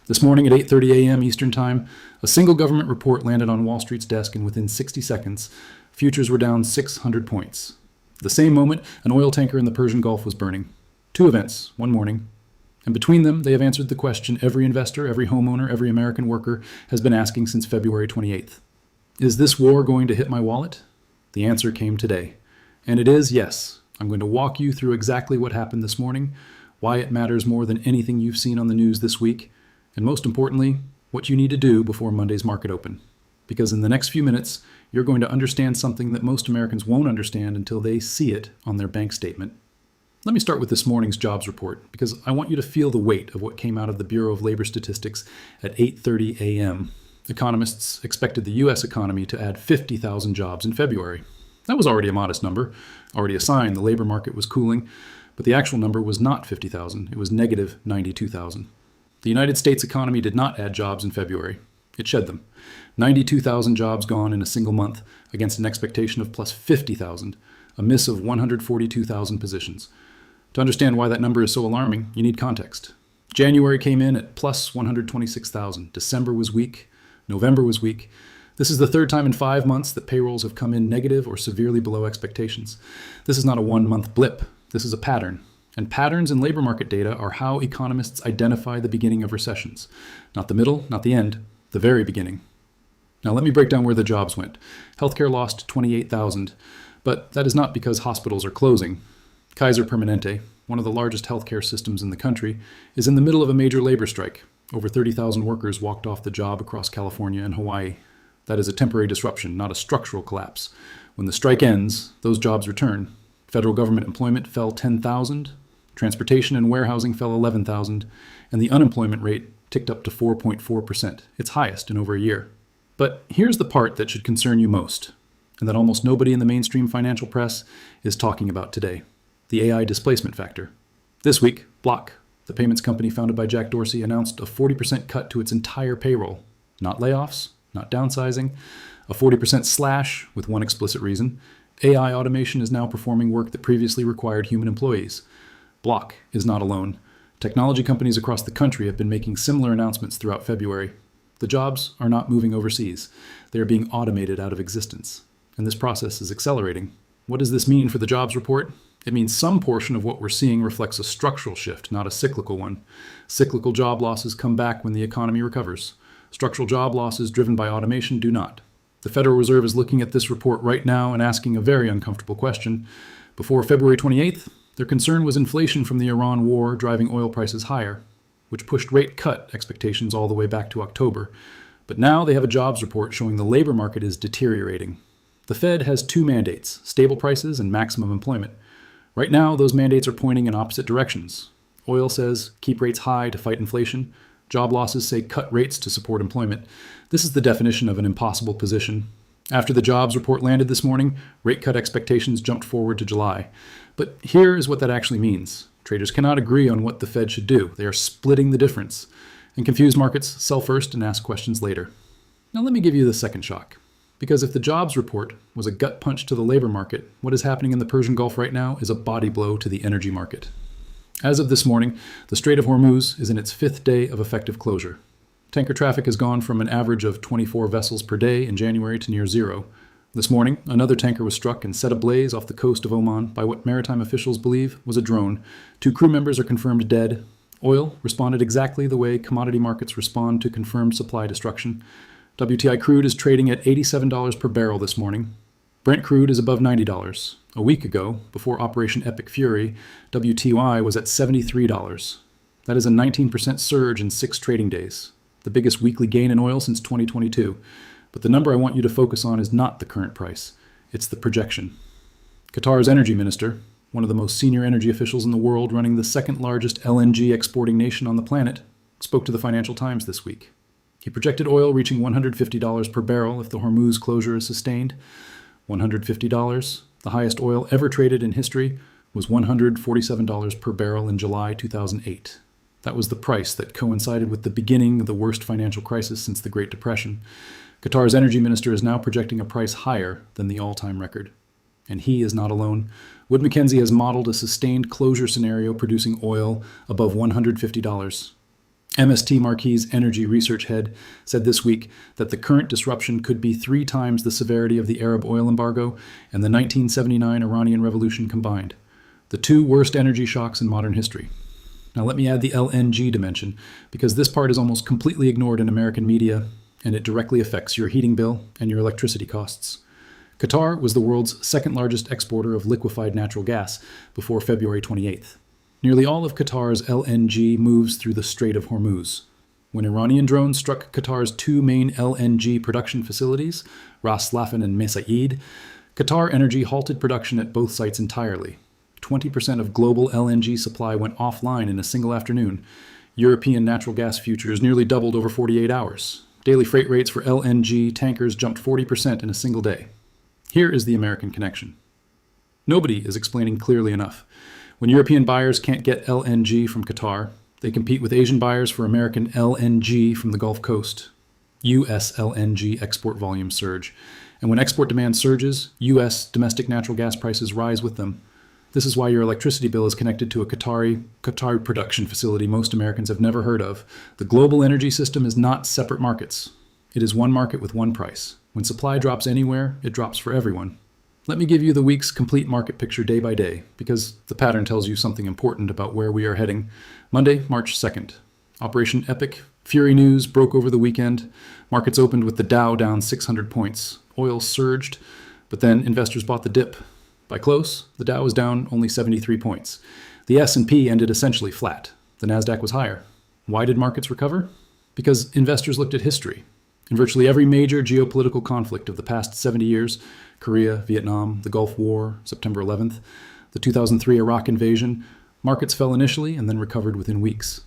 This morning at 8:30 a.m. Eastern Time, a single government report landed on Wall Street's desk, and within 60 seconds, futures were down 600 points. At the same moment, an oil tanker in the Persian Gulf was burning. Two events, one morning. And between them, they have answered the question every investor, every homeowner, every American worker has been asking since February 28th. Is this war going to hit my wallet? The answer came today. And it is yes. I'm going to walk you through exactly what happened this morning, why it matters more than anything you've seen on the news this week, and most importantly, what you need to do before Monday's market open. Because in the next few minutes, you're going to understand something that most Americans won't understand until they see it on their bank statement. Let me start with this morning's jobs report, because I want you to feel the weight of what came out of the Bureau of Labor Statistics at 8:30 a.m. Economists expected the U.S. economy to add 50,000 jobs in February. That was already a modest number, already a sign the labor market was cooling, but the actual number was not 50,000, it was negative 92,000. The United States economy did not add jobs in February. It shed them. 92,000 jobs gone in a single month against an expectation of plus 50,000, a miss of 142,000 positions. To understand why that number is so alarming, you need context. January came in at plus 126,000. December was weak. November was weak. This is the third time in 5 months that payrolls have come in negative or severely below expectations. This is not a one-month blip. This is a pattern. And patterns in labor market data are how economists identify the beginning of recessions. Not the middle, not the end, the very beginning. Now let me break down where the jobs went. Healthcare lost 28,000, but that is not because hospitals are closing. Kaiser Permanente, one of the largest healthcare systems in the country, is in the middle of a major labor strike. Over 30,000 workers walked off the job across California and Hawaii. That is a temporary disruption, not a structural collapse. When the strike ends, those jobs return. Federal government employment fell 10,000, transportation and warehousing fell 11,000, and the unemployment rate ticked up to 4.4%, its highest in over a year. But here's the part that should concern you most, and that almost nobody in the mainstream financial press is talking about today. The AI displacement factor. This week, Block, the payments company founded by Jack Dorsey, announced a 40% cut to its entire payroll. Not layoffs, not downsizing, a 40% slash with one explicit reason. AI automation is now performing work that previously required human employees. Block is not alone. Technology companies across the country have been making similar announcements throughout February. The jobs are not moving overseas. They are being automated out of existence. And this process is accelerating. What does this mean for the jobs report? It means some portion of what we're seeing reflects a structural shift, not a cyclical one. Cyclical job losses come back when the economy recovers. Structural job losses driven by automation do not. The Federal Reserve is looking at this report right now and asking a very uncomfortable question. Before February 28th, their concern was inflation from the Iran war driving oil prices higher, which pushed rate cut expectations all the way back to October. But now they have a jobs report showing the labor market is deteriorating. The Fed has two mandates, stable prices and maximum employment. Right now, those mandates are pointing in opposite directions. Oil says keep rates high to fight inflation. Job losses say cut rates to support employment. This is the definition of an impossible position. After the jobs report landed this morning, rate cut expectations jumped forward to July. But here is what that actually means. Traders cannot agree on what the Fed should do. They are splitting the difference. And confused markets sell first and ask questions later. Now let me give you the second shock. Because if the jobs report was a gut punch to the labor market, what is happening in the Persian Gulf right now is a body blow to the energy market. As of this morning, the Strait of Hormuz is in its 5th day of effective closure. Tanker traffic has gone from an average of 24 vessels per day in January to near zero. This morning, another tanker was struck and set ablaze off the coast of Oman by what maritime officials believe was a drone. 2 crew members are confirmed dead. Oil responded exactly the way commodity markets respond to confirmed supply destruction. WTI crude is trading at $87 per barrel this morning. Brent crude is above $90. A week ago, before Operation Epic Fury, WTI was at $73. That is a 19% surge in 6 trading days, the biggest weekly gain in oil since 2022. But the number I want you to focus on is not the current price. It's the projection. Qatar's energy minister, one of the most senior energy officials in the world running the second largest LNG exporting nation on the planet, spoke to the Financial Times this week. He projected oil reaching $150 per barrel if the Hormuz closure is sustained. $150, the highest oil ever traded in history, was $147 per barrel in July 2008. That was the price that coincided with the beginning of the worst financial crisis since the Great Depression. Qatar's energy minister is now projecting a price higher than the all-time record. And he is not alone. Wood Mackenzie has modeled a sustained closure scenario producing oil above $150. MST Marquis' energy research head said this week that the current disruption could be 3 times the severity of the Arab oil embargo and the 1979 Iranian Revolution combined, the 2 worst energy shocks in modern history. Now let me add the LNG dimension, because this part is almost completely ignored in American media, and it directly affects your heating bill and your electricity costs. Qatar was the world's second largest exporter of liquefied natural gas before February 28th. Nearly all of Qatar's LNG moves through the Strait of Hormuz. When Iranian drones struck Qatar's 2 main LNG production facilities, Ras Laffan and Mesaid, Qatar Energy halted production at both sites entirely. 20% of global LNG supply went offline in a single afternoon. European natural gas futures nearly doubled over 48 hours. Daily freight rates for LNG tankers jumped 40% in a single day. Here is the American connection. Nobody is explaining clearly enough. When European buyers can't get LNG from Qatar, they compete with Asian buyers for American LNG from the Gulf Coast. U.S. LNG export volumes surge. And when export demand surges, U.S. domestic natural gas prices rise with them. This is why your electricity bill is connected to a Qatari production facility most Americans have never heard of. The global energy system is not separate markets. It is one market with one price. When supply drops anywhere, it drops for everyone. Let me give you the week's complete market picture day by day, because the pattern tells you something important about where we are heading. Monday, March 2nd. Operation Epic. Fury news broke over the weekend. Markets opened with the Dow down 600 points. Oil surged, but then investors bought the dip. By close, the Dow was down only 73 points. The S&P ended essentially flat. The Nasdaq was higher. Why did markets recover? Because investors looked at history. In virtually every major geopolitical conflict of the past 70 years, Korea, Vietnam, the Gulf War, September 11th, the 2003 Iraq invasion, markets fell initially and then recovered within weeks.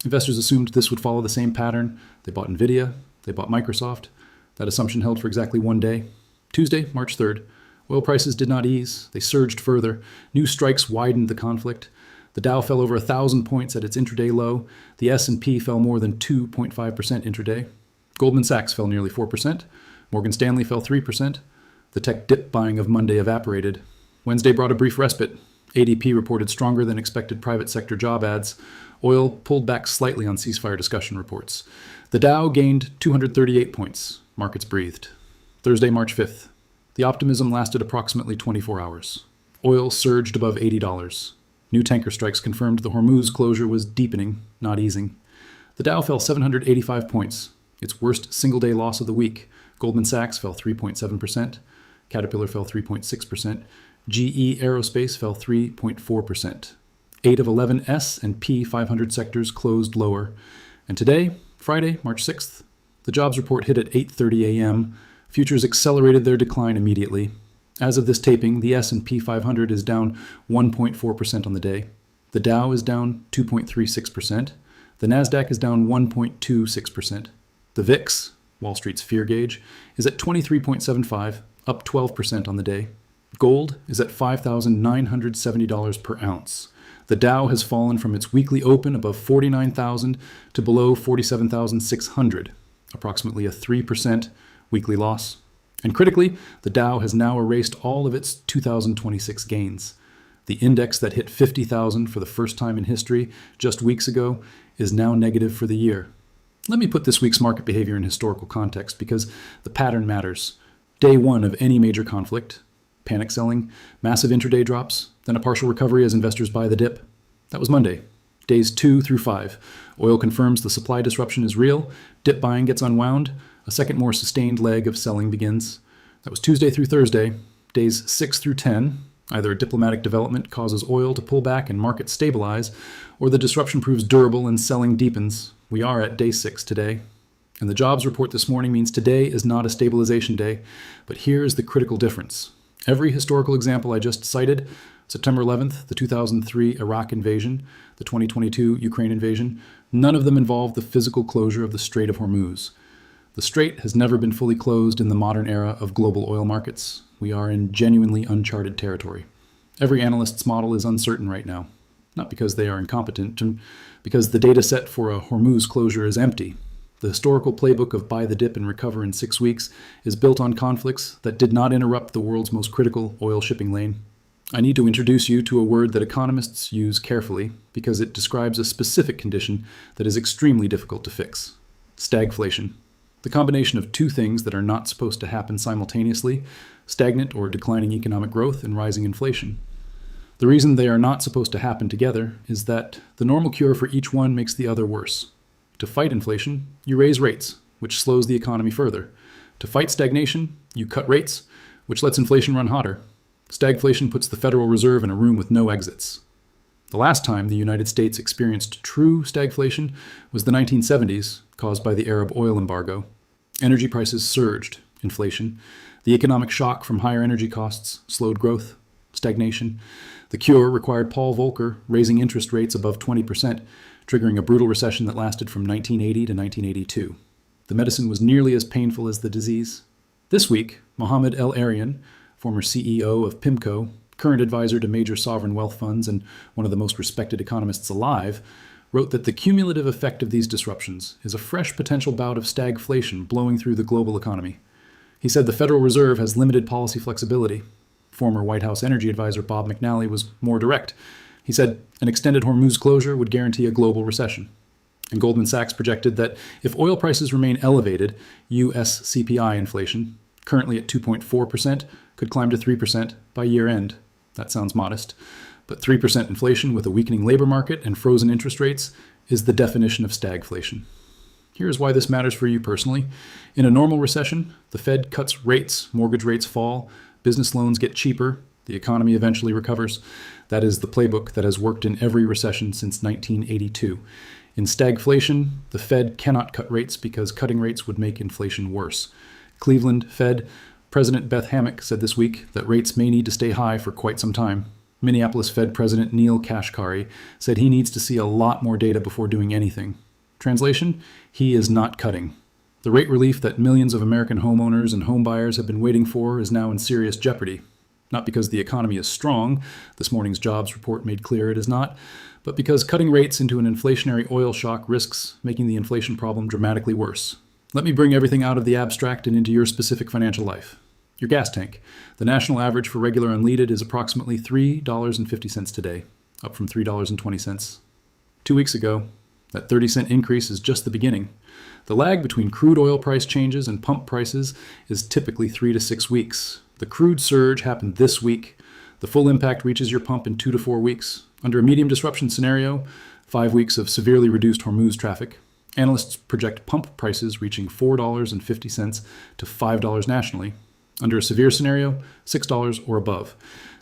Investors assumed this would follow the same pattern. They bought Nvidia, they bought Microsoft. That assumption held for exactly one day. Tuesday, March 3rd. Oil prices did not ease. They surged further. New strikes widened the conflict. The Dow fell over 1,000 points at its intraday low. The S&P fell more than 2.5% intraday. Goldman Sachs fell nearly 4%. Morgan Stanley fell 3%. The tech dip buying of Monday evaporated. Wednesday brought a brief respite. ADP reported stronger than expected private sector job ads. Oil pulled back slightly on ceasefire discussion reports. The Dow gained 238 points. Markets breathed. Thursday, March 5th. The optimism lasted approximately 24 hours. Oil surged above $80. New tanker strikes confirmed the Hormuz closure was deepening, not easing. The Dow fell 785 points, its worst single-day loss of the week. Goldman Sachs fell 3.7%. Caterpillar fell 3.6%. GE Aerospace fell 3.4%. 8 of 11 S and P 500 sectors closed lower. And today, Friday, March 6th, the jobs report hit at 8:30 a.m., Futures accelerated their decline immediately. As of this taping, the S&P 500 is down 1.4% on the day. The Dow is down 2.36%. The Nasdaq is down 1.26%. The VIX, Wall Street's fear gauge, is at 23.75, up 12% on the day. Gold is at $5,970 per ounce. The Dow has fallen from its weekly open above 49,000 to below 47,600, approximately a 3% weekly loss. And critically, the Dow has now erased all of its 2026 gains. The index that hit 50,000 for the first time in history just weeks ago is now negative for the year. Let me put this week's market behavior in historical context, because the pattern matters. Day one of any major conflict, panic selling, massive intraday drops, then a partial recovery as investors buy the dip. That was Monday. Days 2 through 5. Oil confirms the supply disruption is real, dip buying gets unwound, a second more sustained leg of selling begins. That was Tuesday through Thursday. Days 6 through 10, either a diplomatic development causes oil to pull back and markets stabilize, or the disruption proves durable and selling deepens. We are at day 6 today. And the jobs report this morning means today is not a stabilization day, but here is the critical difference. Every historical example I just cited, September 11th, the 2003 Iraq invasion, the 2022 Ukraine invasion, none of them involved the physical closure of the Strait of Hormuz. The strait has never been fully closed in the modern era of global oil markets. We are in genuinely uncharted territory. Every analyst's model is uncertain right now, not because they are incompetent, because the data set for a Hormuz closure is empty. The historical playbook of buy the dip and recover in 6 weeks is built on conflicts that did not interrupt the world's most critical oil shipping lane. I need to introduce you to a word that economists use carefully because it describes a specific condition that is extremely difficult to fix: stagflation. The combination of two things that are not supposed to happen simultaneously: stagnant or declining economic growth and rising inflation. The reason they are not supposed to happen together is that the normal cure for each one makes the other worse. To fight inflation, you raise rates, which slows the economy further. To fight stagnation, you cut rates, which lets inflation run hotter. Stagflation puts the Federal Reserve in a room with no exits. The last time the United States experienced true stagflation was the 1970s, caused by the Arab oil embargo. Energy prices surged. Inflation. The economic shock from higher energy costs slowed growth. Stagnation. The cure required Paul Volcker raising interest rates above 20%, triggering a brutal recession that lasted from 1980 to 1982. The medicine was nearly as painful as the disease. This week, Mohammed El-Arian, former CEO of PIMCO, current advisor to major sovereign wealth funds and one of the most respected economists alive, wrote that the cumulative effect of these disruptions is a fresh potential bout of stagflation blowing through the global economy. He said the Federal Reserve has limited policy flexibility. Former White House energy advisor Bob McNally was more direct. He said an extended Hormuz closure would guarantee a global recession. And Goldman Sachs projected that if oil prices remain elevated, U.S. CPI inflation, currently at 2.4%, could climb to 3% by year end. That sounds modest, but 3% inflation with a weakening labor market and frozen interest rates is the definition of stagflation. Here's why this matters for you personally. In a normal recession, the Fed cuts rates, mortgage rates fall, business loans get cheaper, the economy eventually recovers. That is the playbook that has worked in every recession since 1982. In stagflation, the Fed cannot cut rates because cutting rates would make inflation worse. Cleveland Fed President Beth Hammack said this week that rates may need to stay high for quite some time. Minneapolis Fed President Neil Kashkari said he needs to see a lot more data before doing anything. Translation: he is not cutting. The rate relief that millions of American homeowners and homebuyers have been waiting for is now in serious jeopardy. Not because the economy is strong, this morning's jobs report made clear it is not, but because cutting rates into an inflationary oil shock risks making the inflation problem dramatically worse. Let me bring everything out of the abstract and into your specific financial life. Your gas tank. The national average for regular unleaded is approximately $3.50 today, up from $3.20 2 weeks ago. That 30-cent increase is just the beginning. The lag between crude oil price changes and pump prices is typically 3 to 6 weeks. The crude surge happened this week. The full impact reaches your pump in 2 to 4 weeks. Under a medium disruption scenario, 5 weeks of severely reduced Hormuz traffic, analysts project pump prices reaching $4.50 to $5 nationally. Under a severe scenario, $6 or above.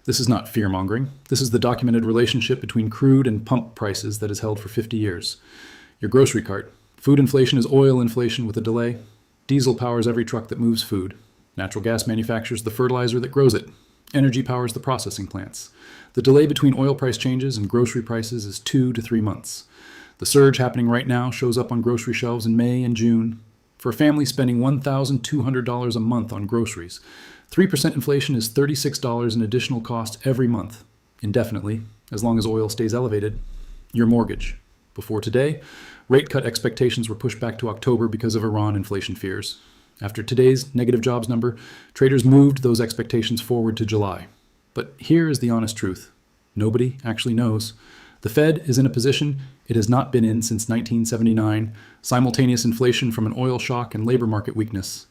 This is not fear-mongering. This is the documented relationship between crude and pump prices that has held for 50 years. Your grocery cart. Food inflation is oil inflation with a delay. Diesel powers every truck that moves food. Natural gas manufactures the fertilizer that grows it. Energy powers the processing plants. The delay between oil price changes and grocery prices is 2 to 3 months. The surge happening right now shows up on grocery shelves in May and June. For a family spending $1,200 a month on groceries, 3% inflation is $36 in additional cost every month, indefinitely, as long as oil stays elevated. Your mortgage. Before today, rate cut expectations were pushed back to October because of Iran inflation fears. After today's negative jobs number, traders moved those expectations forward to July. But here is the honest truth. Nobody actually knows. The Fed is in a position it has not been in since 1979, simultaneous inflation from an oil shock and labor market weakness.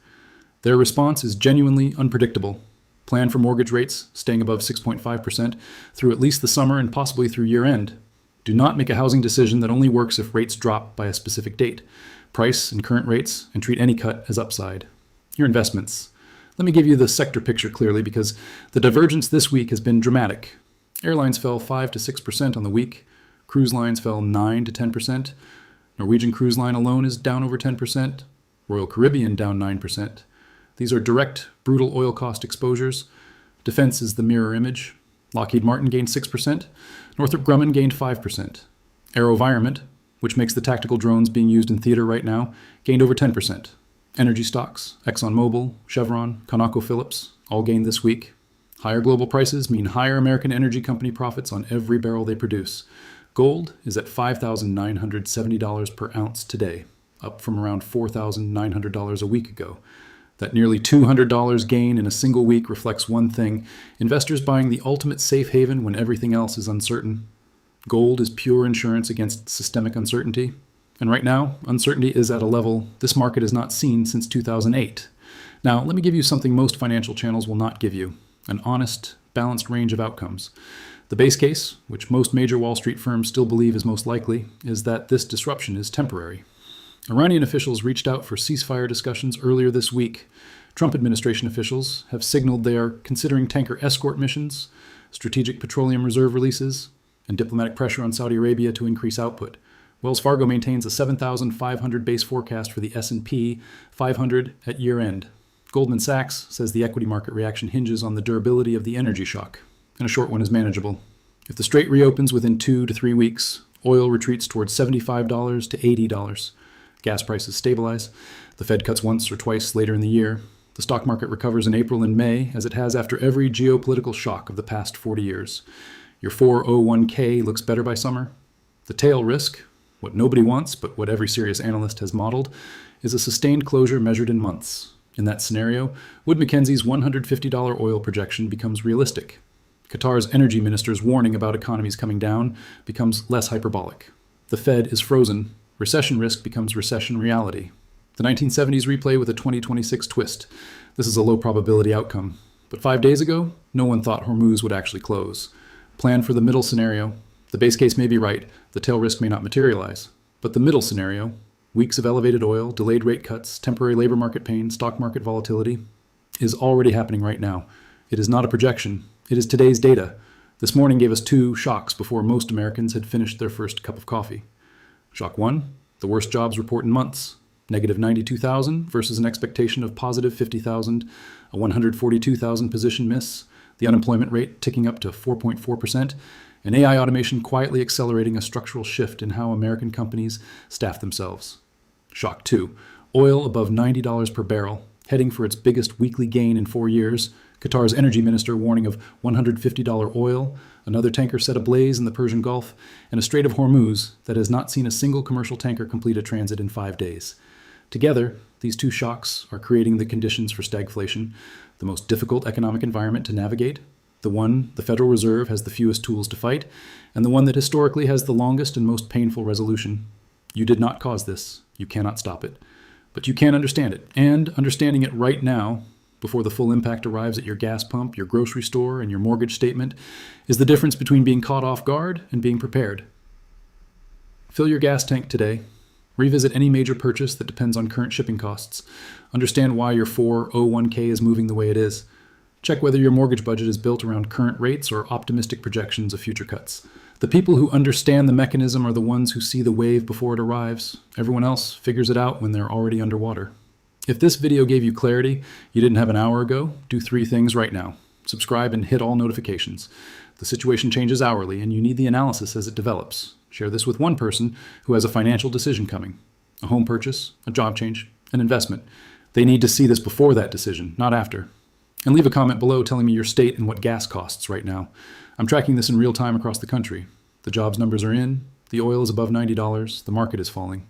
Their response is genuinely unpredictable. Plan for mortgage rates staying above 6.5% through at least the summer and possibly through year end. Do not make a housing decision that only works if rates drop by a specific date. Price and current rates and treat any cut as upside. Your investments. Let me give you the sector picture clearly because the divergence this week has been dramatic. Airlines fell 5 to 6% on the week. Cruise lines fell 9 to 10%. Norwegian Cruise Line alone is down over 10%. Royal Caribbean down 9%. These are direct, brutal oil cost exposures. Defense is the mirror image. Lockheed Martin gained 6%. Northrop Grumman gained 5%. AeroVironment, which makes the tactical drones being used in theater right now, gained over 10%. Energy stocks, ExxonMobil, Chevron, ConocoPhillips, all gained this week. Higher global prices mean higher American energy company profits on every barrel they produce. Gold is at $5,970 per ounce today, up from around $4,900 a week ago. That nearly $200 gain in a single week reflects one thing: investors buying the ultimate safe haven when everything else is uncertain. Gold is pure insurance against systemic uncertainty. And right now, uncertainty is at a level this market has not seen since 2008. Now, let me give you something most financial channels will not give you: an honest, balanced range of outcomes. The base case, which most major Wall Street firms still believe is most likely, is that this disruption is temporary. Iranian officials reached out for ceasefire discussions earlier this week. Trump administration officials have signaled they are considering tanker escort missions, strategic petroleum reserve releases, and diplomatic pressure on Saudi Arabia to increase output. Wells Fargo maintains a 7,500 base forecast for the S&P 500 at year-end. Goldman Sachs says the equity market reaction hinges on the durability of the energy shock, and a short one is manageable. If the strait reopens within 2 to 3 weeks, oil retreats towards $75 to $80. Gas prices stabilize. The Fed cuts once or twice later in the year. The stock market recovers in April and May, as it has after every geopolitical shock of the past 40 years. Your 401k looks better by summer. The tail risk, what nobody wants but what every serious analyst has modeled, is a sustained closure measured in months. In that scenario, Wood Mackenzie's $150 oil projection becomes realistic. Qatar's energy minister's warning about economies coming down becomes less hyperbolic. The Fed is frozen. Recession risk becomes recession reality. The 1970s replay with a 2026 twist. This is a low probability outcome. But 5 days ago, no one thought Hormuz would actually close. Plan for the middle scenario. The base case may be right. The tail risk may not materialize. But the middle scenario, weeks of elevated oil, delayed rate cuts, temporary labor market pain, stock market volatility, is already happening right now. It is not a projection. It is today's data. This morning gave us 2 shocks before most Americans had finished their first cup of coffee. Shock 1, the worst jobs report in months. Negative 92,000 versus an expectation of positive 50,000, a 142,000 position miss, the unemployment rate ticking up to 4.4%, and AI automation quietly accelerating a structural shift in how American companies staff themselves. Shock 2, oil above $90 per barrel, heading for its biggest weekly gain in 4 years. Qatar's energy minister warning of $150 oil, another tanker set ablaze in the Persian Gulf, and a Strait of Hormuz that has not seen a single commercial tanker complete a transit in 5 days. Together, these 2 shocks are creating the conditions for stagflation, the most difficult economic environment to navigate, the one the Federal Reserve has the fewest tools to fight, and the one that historically has the longest and most painful resolution. You did not cause this. You cannot stop it. But you can understand it, and understanding it right now, before the full impact arrives at your gas pump, your grocery store, and your mortgage statement, is the difference between being caught off guard and being prepared. Fill your gas tank today. Revisit any major purchase that depends on current shipping costs. Understand why your 401k is moving the way it is. Check whether your mortgage budget is built around current rates or optimistic projections of future cuts. The people who understand the mechanism are the ones who see the wave before it arrives. Everyone else figures it out when they're already underwater. If this video gave you clarity you didn't have an hour ago, do 3 things right now. Subscribe and hit all notifications. The situation changes hourly, and you need the analysis as it develops. Share this with one person who has a financial decision coming. A home purchase, a job change, an investment. They need to see this before that decision, not after. And leave a comment below telling me your state and what gas costs right now. I'm tracking this in real time across the country. The jobs numbers are in, the oil is above $90, the market is falling.